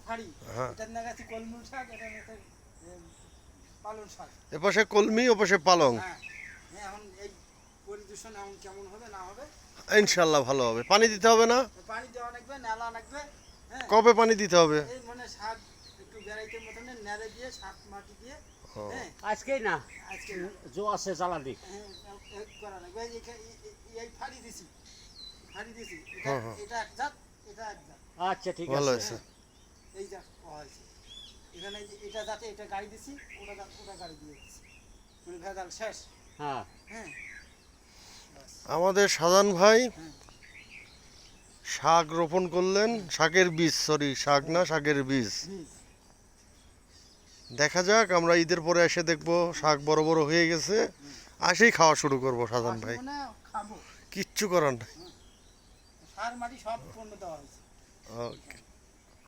ফাড়ি, এটার নাগাছি কলমুল শাক, এটা নাগাছি পালং শাক। এপাশে কলমি, ওপাশে পালং। হ্যাঁ, এখন এই পরিদূষণ এখন কেমন হবে না হবে? ইনশাল্লাহ ভালো হবে। পানি দিতে হবে না? পানি দেওয়া লাগবে, নেলা লাগবে। হ্যাঁ, কবে পানি দিতে হবে? এই মানে শাক একটু ভ্যারাইটির মতন নেড়ে দিয়ে শাক মাটি দিয়ে। হ্যাঁ, আজকেই না, আজকে জো আছে জ্বালা দিক। করা লাগবে। এই ফাড়ি দিছি, হ্যাঁ, হ্যাঁ। এটা এক জাত, এটা এক জাত। আচ্ছা ঠিক ভালো আছে। হয়েছে। এই জাত হয়েছে এখানে, এটা যাতে এটা গাড়ি দিছি, ওটা গাড়ি দিয়ে দিছি, মানে ভেজাল শেষ। হ্যাঁ, হ্যাঁ, আমাদের শাহজাহান ভাই হ্যাঁ। শাক রোপণ করলেন, শাকের বীজ, সরি শাক না, শাকের বীজ। বীজ। দেখা যাক, আমরা ঈদের পরে এসে দেখবো শাক বড় বড় হয়ে গেছে, আসেই খাওয়া শুরু করবো শাহজাহান ভাই। মানে খাবো, কিচ্ছু করার নাই। সার মাটি সব পণ্য দেওয়া হয়েছে। ওকে।